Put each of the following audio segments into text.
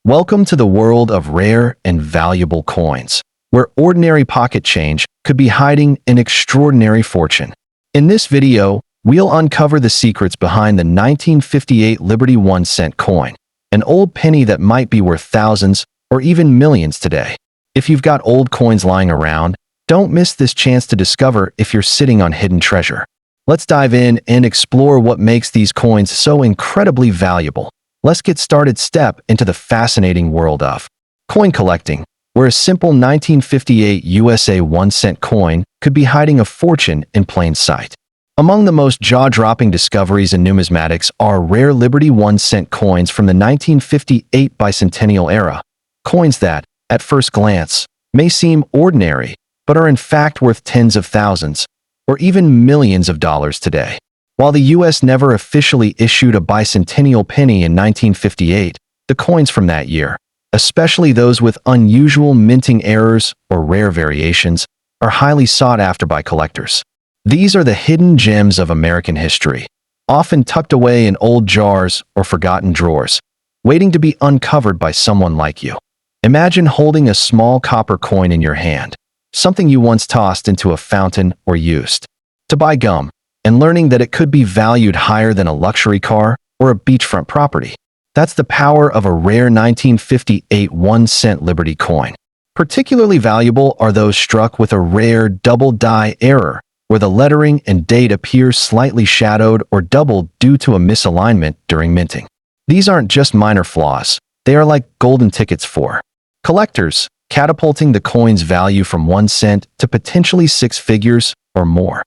Welcome to the world of rare and valuable coins, where ordinary pocket change could be hiding an extraordinary fortune. In this video, we'll uncover the secrets behind the 1958 Liberty 1-cent coin, an old penny that might be worth thousands or even millions today. If you've got old coins lying around, don't miss this chance to discover if you're sitting on hidden treasure. Let's dive in and explore what makes these coins so incredibly valuable. Let's get started into the fascinating world of coin collecting, where a simple 1958 USA 1-cent coin could be hiding a fortune in plain sight. Among the most jaw-dropping discoveries in numismatics are rare Liberty 1-cent coins from the 1958 bicentennial era, coins that, at first glance, may seem ordinary, but are in fact worth tens of thousands, or even millions of dollars today. While the U.S. never officially issued a bicentennial penny in 1958, the coins from that year, especially those with unusual minting errors or rare variations, are highly sought after by collectors. These are the hidden gems of American history, often tucked away in old jars or forgotten drawers, waiting to be uncovered by someone like you. Imagine holding a small copper coin in your hand, something you once tossed into a fountain or used to buy gum, and learning that it could be valued higher than a luxury car or a beachfront property. That's the power of a rare 1958 1-cent Liberty coin. Particularly valuable are those struck with a rare double die error, where the lettering and date appears slightly shadowed or doubled due to a misalignment during minting. These aren't just minor flaws, they are like golden tickets for collectors, catapulting the coin's value from 1 cent to potentially 6 figures or more.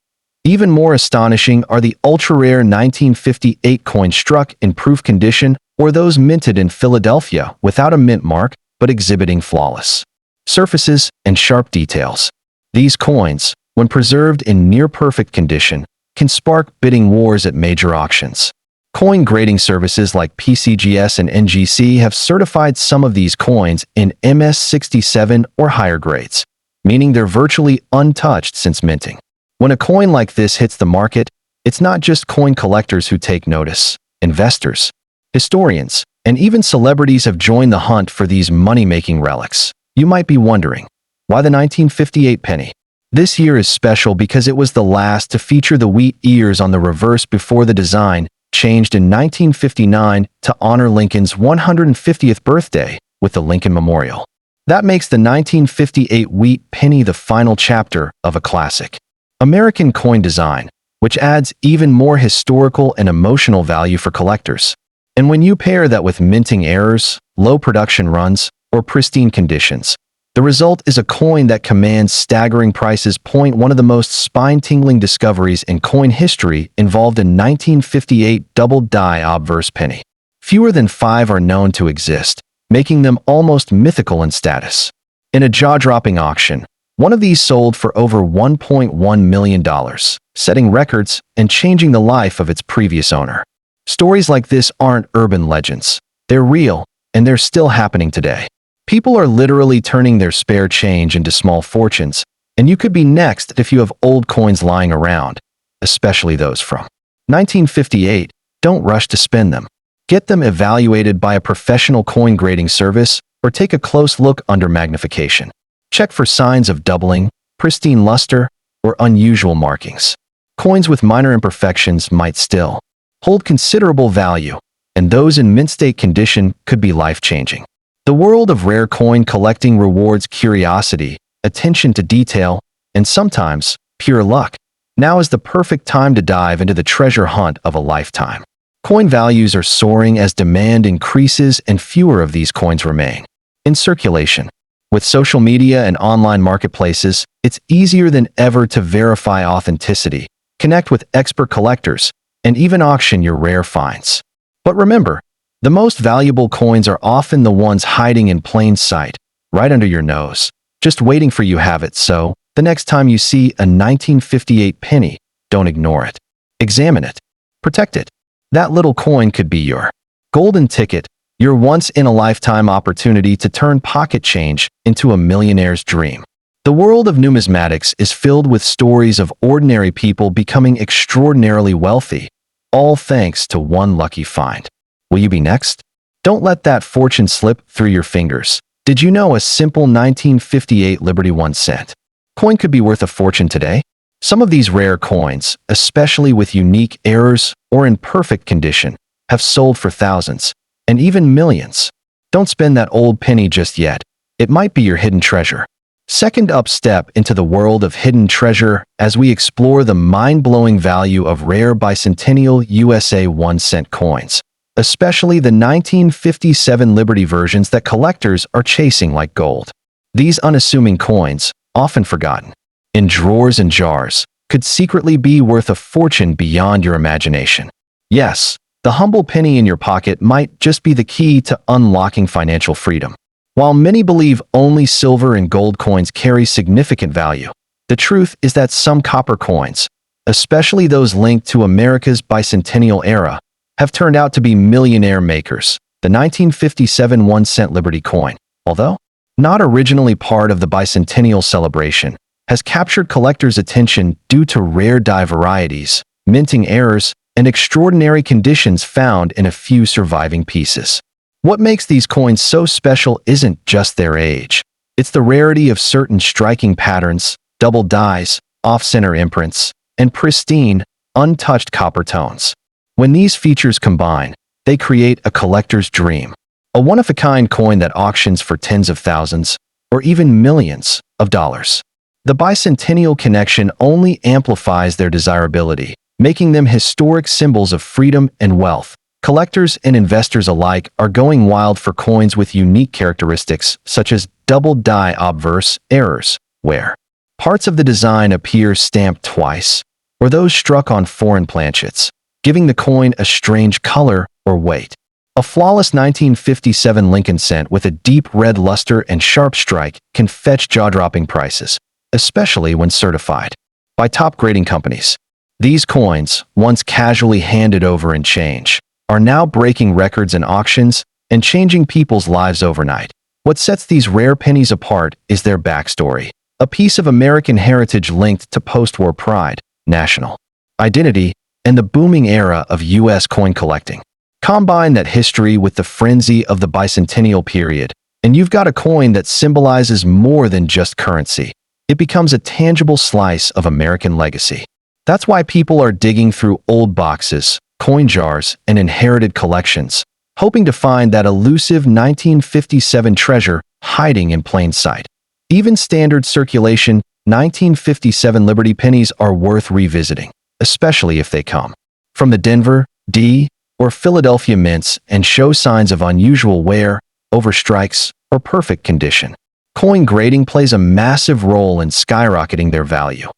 Even more astonishing are the ultra-rare 1958 coins struck in proof condition or those minted in Philadelphia without a mint mark but exhibiting flawless surfaces and sharp details. These coins, when preserved in near-perfect condition, can spark bidding wars at major auctions. Coin grading services like PCGS and NGC have certified some of these coins in MS67 or higher grades, meaning they're virtually untouched since minting. When a coin like this hits the market, it's not just coin collectors who take notice. Investors, historians, and even celebrities have joined the hunt for these money-making relics. You might be wondering, why the 1958 penny? This year is special because it was the last to feature the wheat ears on the reverse before the design changed in 1959 to honor Lincoln's 150th birthday with the Lincoln Memorial. That makes the 1958 wheat penny the final chapter of a classic American coin design, which adds even more historical and emotional value for collectors. And when you pair that with minting errors, low production runs, or pristine conditions, the result is a coin that commands staggering prices. One of the most spine-tingling discoveries in coin history involved a 1958 double-die obverse penny. Fewer than 5 are known to exist, making them almost mythical in status. In a jaw-dropping auction, one of these sold for over $1.1 million, setting records and changing the life of its previous owner. Stories like this aren't urban legends. They're real, and they're still happening today. People are literally turning their spare change into small fortunes, and you could be next if you have old coins lying around, especially those from 1958. Don't rush to spend them. Get them evaluated by a professional coin grading service or take a close look under magnification. Check for signs of doubling, pristine luster, or unusual markings. Coins with minor imperfections might still hold considerable value, and those in mint state condition could be life-changing. The world of rare coin collecting rewards curiosity, attention to detail, and sometimes pure luck. Now is the perfect time to dive into the treasure hunt of a lifetime. Coin values are soaring as demand increases and fewer of these coins remain in circulation. With social media and online marketplaces, it's easier than ever to verify authenticity, connect with expert collectors, and even auction your rare finds. But remember, the most valuable coins are often the ones hiding in plain sight, right under your nose, just waiting for you to have it. So, the next time you see a 1958 penny, don't ignore it. Examine it. Protect it. That little coin could be your golden ticket, your once-in-a-lifetime opportunity to turn pocket change into a millionaire's dream. The world of numismatics is filled with stories of ordinary people becoming extraordinarily wealthy, all thanks to one lucky find. Will you be next? Don't let that fortune slip through your fingers. Did you know a simple 1958 Liberty 1 cent coin could be worth a fortune today? Some of these rare coins, especially with unique errors or in perfect condition, have sold for thousands and even millions. Don't spend that old penny just yet. It might be your hidden treasure. Second up, step into the world of hidden treasure as we explore the mind-blowing value of rare bicentennial USA 1 cent coins, especially the 1957 Liberty versions that collectors are chasing like gold. These unassuming coins, often forgotten in drawers and jars, could secretly be worth a fortune beyond your imagination. Yes, the humble penny in your pocket might just be the key to unlocking financial freedom. While many believe only silver and gold coins carry significant value, the truth is that some copper coins, especially those linked to America's bicentennial era, have turned out to be millionaire makers. The 1957 1 cent Liberty coin, although not originally part of the bicentennial celebration, has captured collectors' attention due to rare die varieties, minting errors, and extraordinary conditions found in a few surviving pieces. What makes these coins so special isn't just their age. It's the rarity of certain striking patterns, double dies, off-center imprints, and pristine, untouched copper tones. When these features combine, they create a collector's dream. A one-of-a-kind coin that auctions for tens of thousands, or even millions, of dollars. The bicentennial connection only amplifies their desirability, making them historic symbols of freedom and wealth. Collectors and investors alike are going wild for coins with unique characteristics such as double die obverse errors, where parts of the design appear stamped twice, or those struck on foreign planchets, giving the coin a strange color or weight. A flawless 1957 Lincoln cent with a deep red luster and sharp strike can fetch jaw-dropping prices, especially when certified by top grading companies. These coins, once casually handed over in change, are now breaking records in auctions and changing people's lives overnight. What sets these rare pennies apart is their backstory, a piece of American heritage linked to post-war pride, national identity, and the booming era of U.S. coin collecting. Combine that history with the frenzy of the bicentennial period, and you've got a coin that symbolizes more than just currency. It becomes a tangible slice of American legacy. That's why people are digging through old boxes, coin jars, and inherited collections, hoping to find that elusive 1957 treasure hiding in plain sight. Even standard circulation 1957 Liberty pennies are worth revisiting, especially if they come from the Denver, D, or Philadelphia mints and show signs of unusual wear, overstrikes, or perfect condition. Coin grading plays a massive role in skyrocketing their value.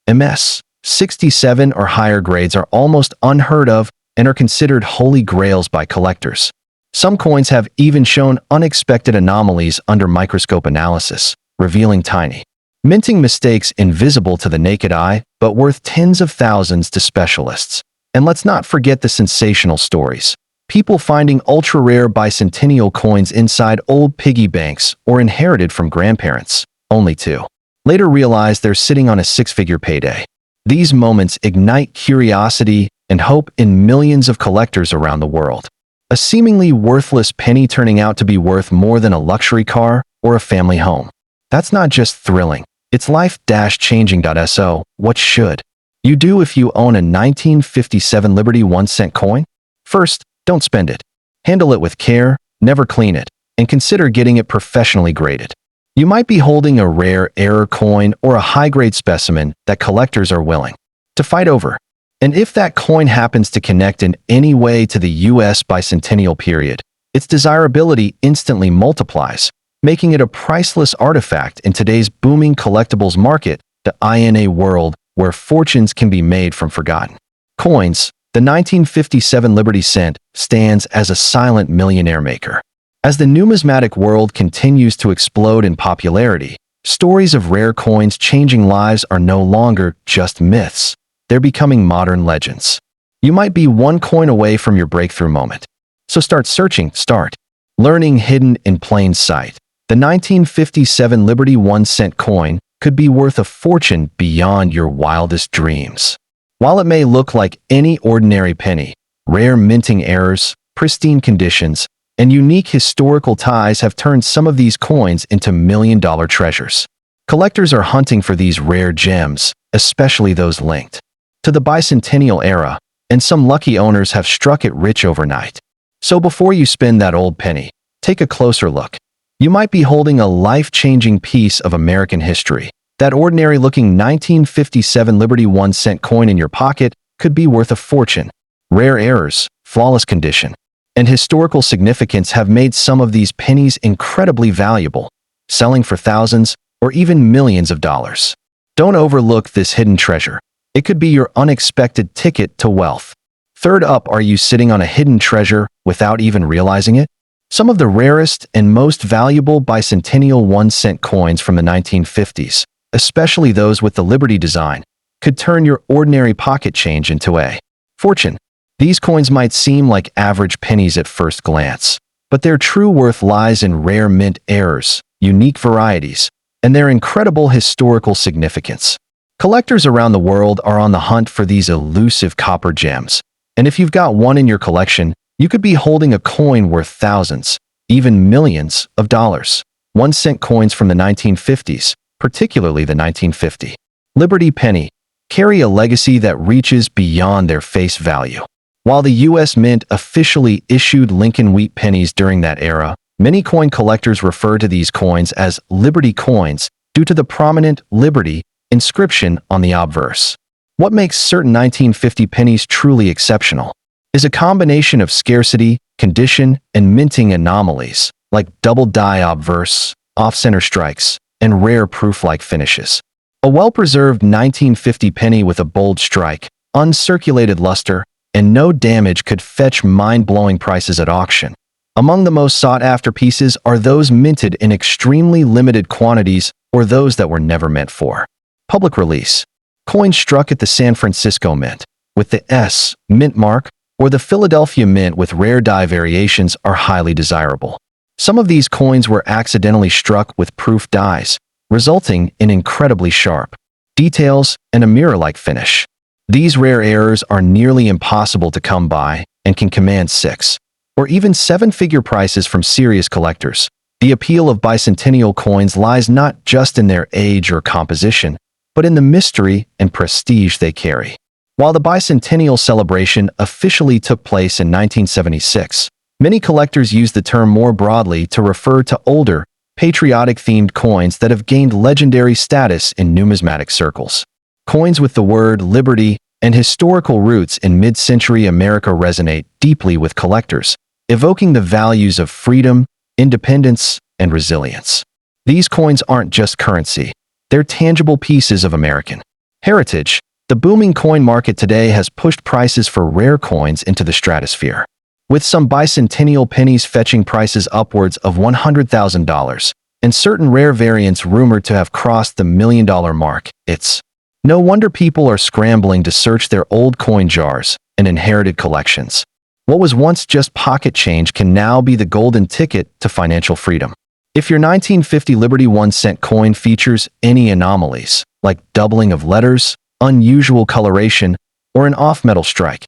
MS 67 or higher grades are almost unheard of and are considered holy grails by collectors. Some coins have even shown unexpected anomalies under microscope analysis, revealing tiny minting mistakes invisible to the naked eye, but worth tens of thousands to specialists. And let's not forget the sensational stories. People finding ultra-rare bicentennial coins inside old piggy banks or inherited from grandparents, only to later realize they're sitting on a six-figure payday. These moments ignite curiosity and hope in millions of collectors around the world. A seemingly worthless penny turning out to be worth more than a luxury car or a family home. That's not just thrilling, it's life-changing. So, what should you do if you own a 1957 Liberty 1 cent coin? First, don't spend it. Handle it with care, never clean it, and consider getting it professionally graded. You might be holding a rare error coin or a high-grade specimen that collectors are willing to fight over. And if that coin happens to connect in any way to the U.S. bicentennial period, its desirability instantly multiplies, making it a priceless artifact in today's booming collectibles market, the INA world where fortunes can be made from forgotten coins. The 1957 Liberty cent stands as a silent millionaire maker. As the numismatic world continues to explode in popularity, stories of rare coins changing lives are no longer just myths. They're becoming modern legends. You might be one coin away from your breakthrough moment. So start searching, start learning hidden in plain sight. The 1957 Liberty 1 cent coin could be worth a fortune beyond your wildest dreams. While it may look like any ordinary penny, rare minting errors, pristine conditions, and unique historical ties have turned some of these coins into million-dollar treasures. Collectors are hunting for these rare gems, especially those linked to the bicentennial era, and some lucky owners have struck it rich overnight. So before you spend that old penny, take a closer look. You might be holding a life-changing piece of American history. That ordinary-looking 1957 Liberty 1-cent coin in your pocket could be worth a fortune. Rare errors, flawless condition, and historical significance have made some of these pennies incredibly valuable, selling for thousands or even millions of dollars. Don't overlook this hidden treasure. It could be your unexpected ticket to wealth. Third up, are you sitting on a hidden treasure without even realizing it? Some of the rarest and most valuable bicentennial 1-cent coins from the 1950s, especially those with the Liberty design, could turn your ordinary pocket change into a fortune. These coins might seem like average pennies at first glance, but their true worth lies in rare mint errors, unique varieties, and their incredible historical significance. Collectors around the world are on the hunt for these elusive copper gems, and if you've got one in your collection, you could be holding a coin worth thousands, even millions of dollars. 1-cent coins from the 1950s, particularly the 1950 Liberty penny, carry a legacy that reaches beyond their face value. While the U.S. Mint officially issued Lincoln wheat pennies during that era, many coin collectors refer to these coins as Liberty coins due to the prominent Liberty inscription on the obverse. What makes certain 1950 pennies truly exceptional is a combination of scarcity, condition, and minting anomalies, like double die obverse, off-center strikes, and rare proof-like finishes. A well-preserved 1950 penny with a bold strike, uncirculated luster, and no damage could fetch mind-blowing prices at auction. Among the most sought-after pieces are those minted in extremely limited quantities or those that were never meant for public release. Coins struck at the San Francisco Mint, with the S mint mark, or the Philadelphia Mint with rare die variations are highly desirable. Some of these coins were accidentally struck with proof dies, resulting in incredibly sharp details and a mirror-like finish. These rare errors are nearly impossible to come by and can command six or even seven-figure prices from serious collectors. The appeal of bicentennial coins lies not just in their age or composition, but in the mystery and prestige they carry. While the bicentennial celebration officially took place in 1976, many collectors use the term more broadly to refer to older, patriotic-themed coins that have gained legendary status in numismatic circles. Coins with the word liberty and historical roots in mid-century America resonate deeply with collectors, evoking the values of freedom, independence, and resilience. These coins aren't just currency. They're tangible pieces of American heritage. The booming coin market today has pushed prices for rare coins into the stratosphere, with some bicentennial pennies fetching prices upwards of $100,000, and certain rare variants rumored to have crossed the million-dollar mark. It's no wonder people are scrambling to search their old coin jars and inherited collections. What was once just pocket change can now be the golden ticket to financial freedom. If your 1950 Liberty 1-cent coin features any anomalies, like doubling of letters, unusual coloration, or an off-metal strike,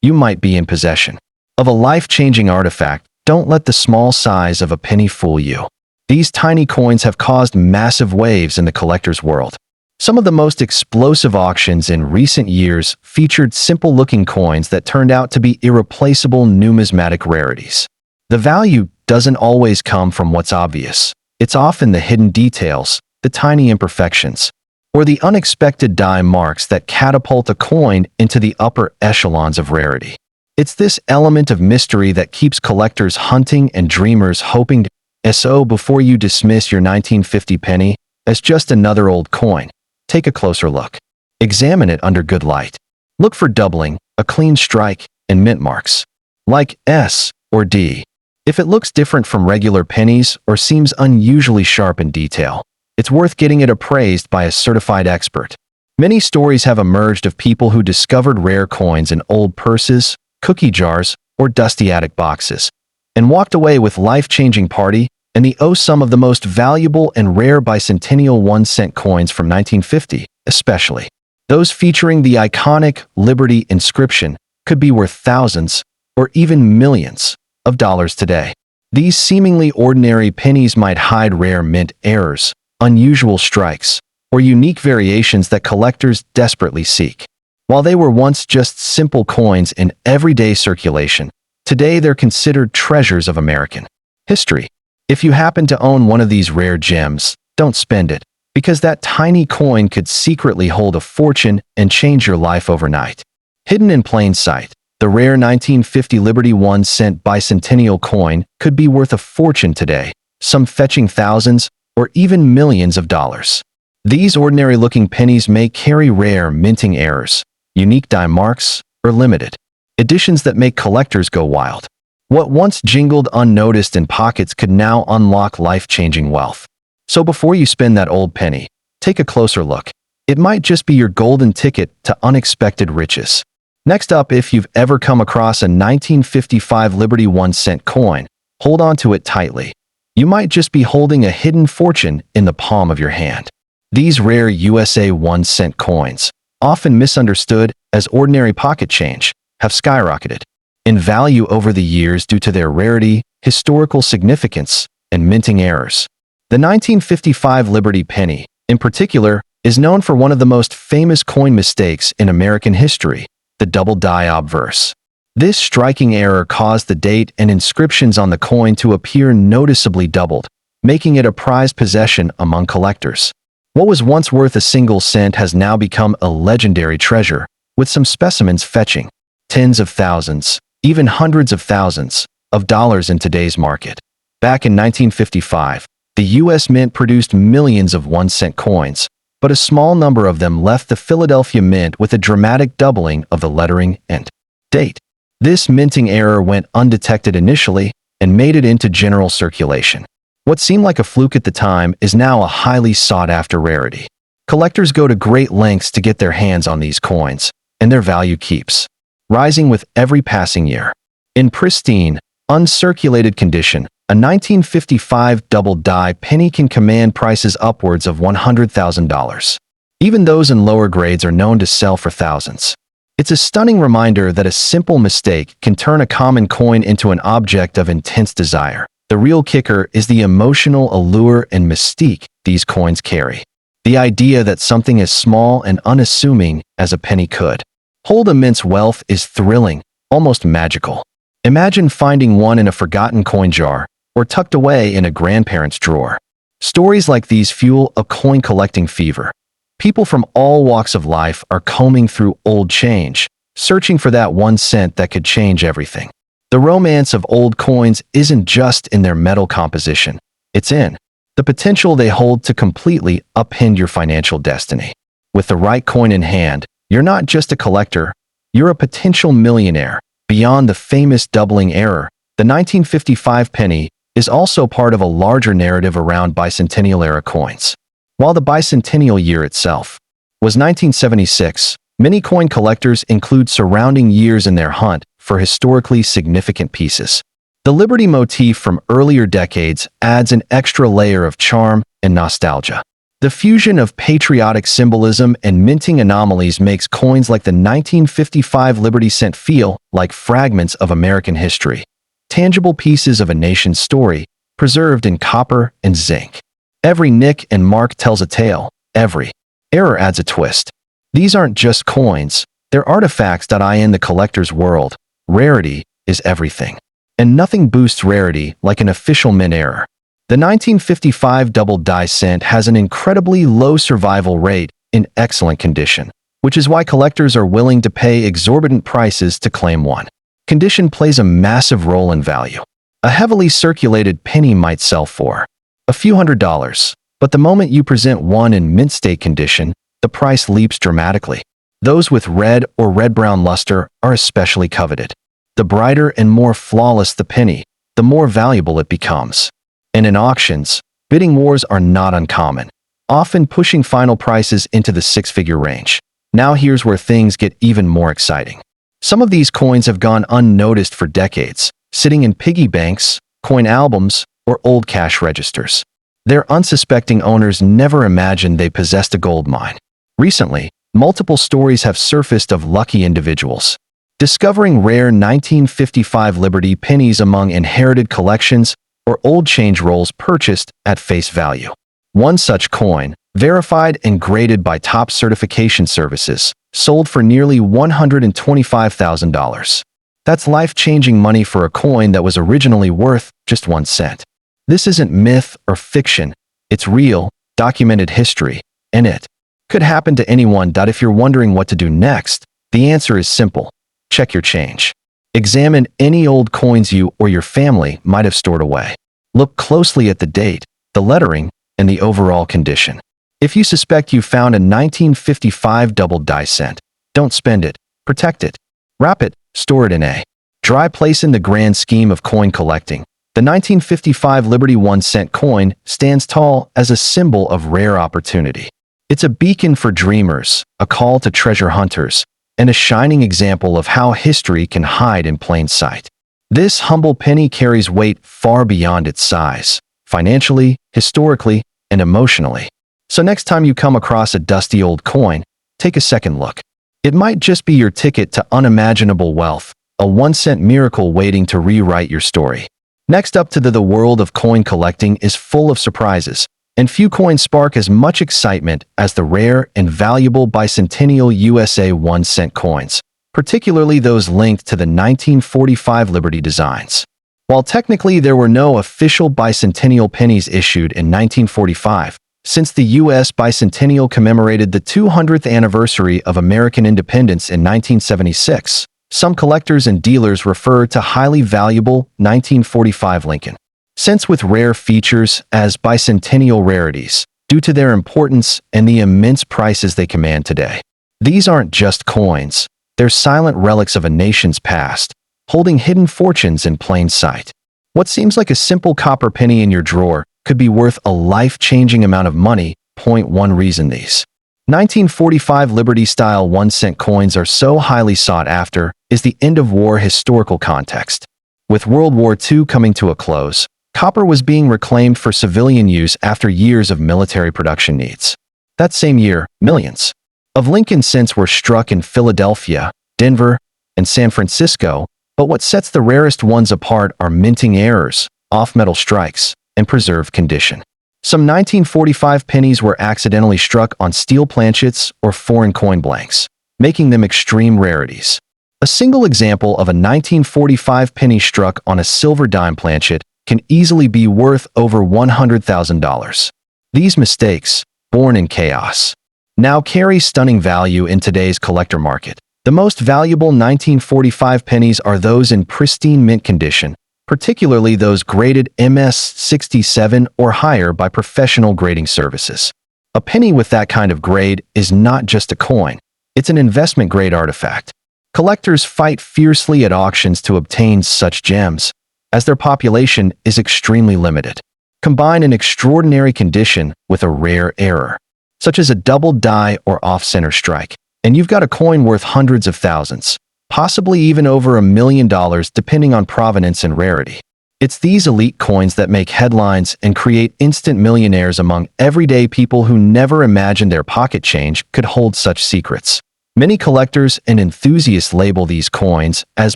you might be in possession of a life-changing artifact. Don't let the small size of a penny fool you. These tiny coins have caused massive waves in the collector's world. Some of the most explosive auctions in recent years featured simple-looking coins that turned out to be irreplaceable numismatic rarities. The value doesn't always come from what's obvious. It's often the hidden details, the tiny imperfections, or the unexpected die marks that catapult a coin into the upper echelons of rarity. It's this element of mystery that keeps collectors hunting and dreamers hoping to. So before you dismiss your 1950 penny as just another old coin, take a closer look. Examine it under good light. Look for doubling, a clean strike, and mint marks, like S or D. If it looks different from regular pennies or seems unusually sharp in detail, it's worth getting it appraised by a certified expert. Many stories have emerged of people who discovered rare coins in old purses, cookie jars, or dusty attic boxes, and walked away with life-changing party and some of the most valuable and rare bicentennial 1-cent coins from 1950, especially those featuring the iconic Liberty inscription, could be worth thousands or even millions of dollars today. These seemingly ordinary pennies might hide rare mint errors, unusual strikes, or unique variations that collectors desperately seek. While they were once just simple coins in everyday circulation, today they're considered treasures of American history. If you happen to own one of these rare gems, don't spend it, because that tiny coin could secretly hold a fortune and change your life overnight. Hidden in plain sight, the rare 1950 Liberty 1-cent bicentennial coin could be worth a fortune today, some fetching thousands or even millions of dollars. These ordinary-looking pennies may carry rare minting errors, unique die marks, or limited editions that make collectors go wild. What once jingled unnoticed in pockets could now unlock life-changing wealth. So before you spend that old penny, take a closer look. It might just be your golden ticket to unexpected riches. Next up, if you've ever come across a 1955 Liberty 1-cent coin, hold on to it tightly. You might just be holding a hidden fortune in the palm of your hand. These rare USA 1-cent coins, often misunderstood as ordinary pocket change, have skyrocketed in value over the years due to their rarity, historical significance, and minting errors. The 1955 Liberty penny, in particular, is known for one of the most famous coin mistakes in American history, the double die obverse. This striking error caused the date and inscriptions on the coin to appear noticeably doubled, making it a prized possession among collectors. What was once worth a single cent has now become a legendary treasure, with some specimens fetching tens of thousands, even hundreds of thousands, of dollars in today's market. Back in 1955, the U.S. Mint produced millions of 1-cent coins, but a small number of them left the Philadelphia Mint with a dramatic doubling of the lettering and date. This minting error went undetected initially and made it into general circulation. What seemed like a fluke at the time is now a highly sought-after rarity. Collectors go to great lengths to get their hands on these coins, and their value keeps rising with every passing year. In pristine, uncirculated condition, a 1955 double die penny can command prices upwards of $100,000. Even those in lower grades are known to sell for thousands. It's a stunning reminder that a simple mistake can turn a common coin into an object of intense desire. The real kicker is the emotional allure and mystique these coins carry. The idea that something as small and unassuming as a penny could hold immense wealth is thrilling, almost magical. Imagine finding one in a forgotten coin jar or tucked away in a grandparent's drawer. Stories like these fuel a coin collecting fever. People from all walks of life are combing through old change, searching for that 1 cent that could change everything. The romance of old coins isn't just in their metal composition, it's in the potential they hold to completely upend your financial destiny. With the right coin in hand, you're not just a collector, you're a potential millionaire. Beyond the famous doubling error, the 1955 penny is also part of a larger narrative around bicentennial-era coins. While the bicentennial year itself was 1976, many coin collectors include surrounding years in their hunt for historically significant pieces. The Liberty motif from earlier decades adds an extra layer of charm and nostalgia. The fusion of patriotic symbolism and minting anomalies makes coins like the 1955 Liberty cent feel like fragments of American history, tangible pieces of a nation's story, preserved in copper and zinc. Every nick and mark tells a tale, every error adds a twist. These aren't just coins, they're artifacts that in the collector's world. Rarity is everything. And nothing boosts rarity like an official mint error. The 1955 double die cent has an incredibly low survival rate in excellent condition, which is why collectors are willing to pay exorbitant prices to claim one. Condition plays a massive role in value. A heavily circulated penny might sell for a few $100s, but the moment you present one in mint state condition, the price leaps dramatically. Those with red or red-brown luster are especially coveted. The brighter and more flawless the penny, the more valuable it becomes. And in auctions, bidding wars are not uncommon, often pushing final prices into the six-figure range. Now here's where things get even more exciting. Some of these coins have gone unnoticed for decades, sitting in piggy banks, coin albums, or old cash registers. Their unsuspecting owners never imagined they possessed a gold mine. Recently, multiple stories have surfaced of lucky individuals discovering rare 1955 Liberty pennies among inherited collections or old change rolls purchased at face value. One such coin, verified and graded by top certification services, sold for nearly $125,000. That's life-changing money for a coin that was originally worth just 1 cent. This isn't myth or fiction. It's real, documented history, and it could happen to anyone. If you're wondering what to do next, the answer is simple. Check your change. Examine any old coins you or your family might have stored away. Look closely at the date, the lettering, and the overall condition. If you suspect you found a 1955 double die cent, don't spend it. Protect it. Wrap it. Store it in a dry place. In the grand scheme of coin collecting, the 1955 Liberty 1 cent coin stands tall as a symbol of rare opportunity. It's a beacon for dreamers, a call to treasure hunters, and a shining example of how history can hide in plain sight. This humble penny carries weight far beyond its size, financially, historically, and emotionally. So next time you come across a dusty old coin, take a second look. It might just be your ticket to unimaginable wealth, a 1 cent miracle waiting to rewrite your story. Next up, the world of coin collecting is full of surprises, and few coins spark as much excitement as the rare and valuable bicentennial USA 1 cent coins, particularly those linked to the 1945 Liberty designs. While technically there were no official bicentennial pennies issued in 1945, since the U.S. bicentennial commemorated the 200th anniversary of American independence in 1976, some collectors and dealers refer to highly valuable 1945 Lincoln cents with rare features as bicentennial rarities, due to their importance and the immense prices they command today. These aren't just coins, they're silent relics of a nation's past, holding hidden fortunes in plain sight. What seems like a simple copper penny in your drawer could be worth a life-changing amount of money. Point one reason these 1945 Liberty-style 1 cent coins are so highly sought after is the end-of-war historical context. With World War II coming to a close, copper was being reclaimed for civilian use after years of military production needs. That same year, millions of Lincoln cents were struck in Philadelphia, Denver, and San Francisco, but what sets the rarest ones apart are minting errors, off-metal strikes, and preserved condition. Some 1945 pennies were accidentally struck on steel planchets or foreign coin blanks, making them extreme rarities. A single example of a 1945 penny struck on a silver dime planchet can easily be worth over $100,000. These mistakes, born in chaos, now carry stunning value in today's collector market. The most valuable 1945 pennies are those in pristine mint condition, particularly those graded MS-67 or higher by professional grading services. A penny with that kind of grade is not just a coin, it's an investment-grade artifact. Collectors fight fiercely at auctions to obtain such gems, as their population is extremely limited. Combine an extraordinary condition with a rare error, such as a double die or off-center strike, and you've got a coin worth hundreds of thousands, possibly even over $1 million depending on provenance and rarity. It's these elite coins that make headlines and create instant millionaires among everyday people who never imagined their pocket change could hold such secrets. Many collectors and enthusiasts label these coins as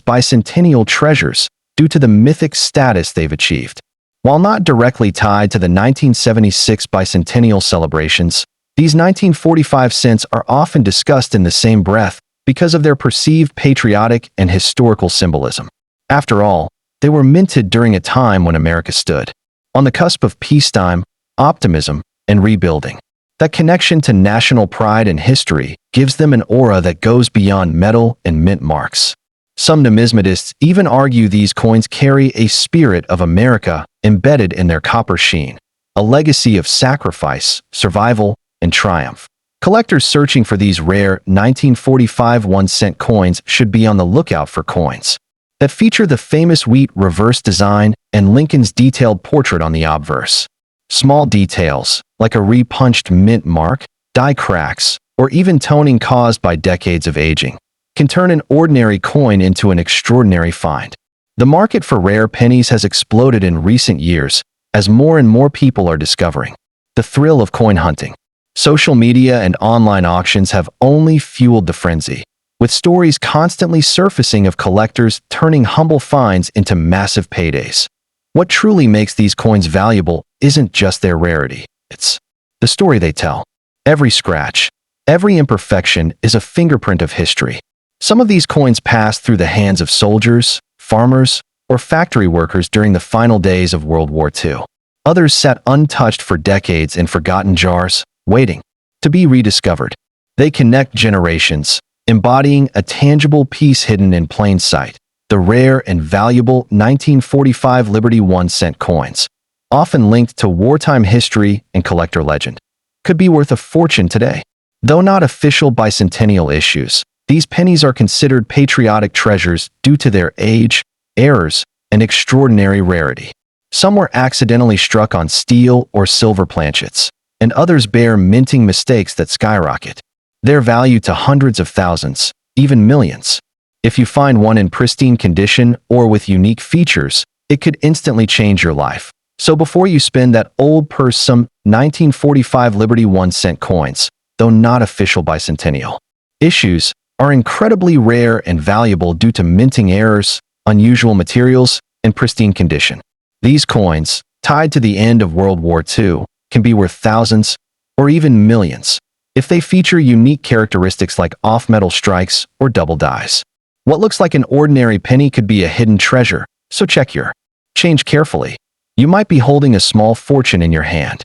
bicentennial treasures due to the mythic status they've achieved. While not directly tied to the 1976 bicentennial celebrations, these 1945 cents are often discussed in the same breath because of their perceived patriotic and historical symbolism. After all, they were minted during a time when America stood on the cusp of peacetime, optimism, and rebuilding. That connection to national pride and history gives them an aura that goes beyond metal and mint marks. Some numismatists even argue these coins carry a spirit of America embedded in their copper sheen, a legacy of sacrifice, survival, and triumph. Collectors searching for these rare 1945 1 cent coins should be on the lookout for coins that feature the famous wheat reverse design and Lincoln's detailed portrait on the obverse. Small details, like a repunched mint mark, die cracks, or even toning caused by decades of aging, can turn an ordinary coin into an extraordinary find. The market for rare pennies has exploded in recent years as more and more people are discovering the thrill of coin hunting. Social media and online auctions have only fueled the frenzy, with stories constantly surfacing of collectors turning humble finds into massive paydays. What truly makes these coins valuable isn't just their rarity, it's the story they tell. Every scratch, every imperfection is a fingerprint of history. Some of these coins passed through the hands of soldiers, farmers, or factory workers during the final days of World War II. Others sat untouched for decades in forgotten jars, waiting to be rediscovered. They connect generations, embodying a tangible piece hidden in plain sight. The rare and valuable 1945 Liberty 1-cent coins, often linked to wartime history and collector legend, could be worth a fortune today. Though not official bicentennial issues, these pennies are considered patriotic treasures due to their age, errors, and extraordinary rarity. Some were accidentally struck on steel or silver planchets, and others bear minting mistakes that skyrocket their value to hundreds of thousands, even millions. If you find one in pristine condition or with unique features, it could instantly change your life. So before you spend that old purse, some 1945 Liberty 1-cent coins, though not official bicentennial issues, are incredibly rare and valuable due to minting errors, unusual materials, and pristine condition. These coins, tied to the end of World War II, can be worth thousands or even millions if they feature unique characteristics like off-metal strikes or double dies. What looks like an ordinary penny could be a hidden treasure, so check your change carefully. You might be holding a small fortune in your hand.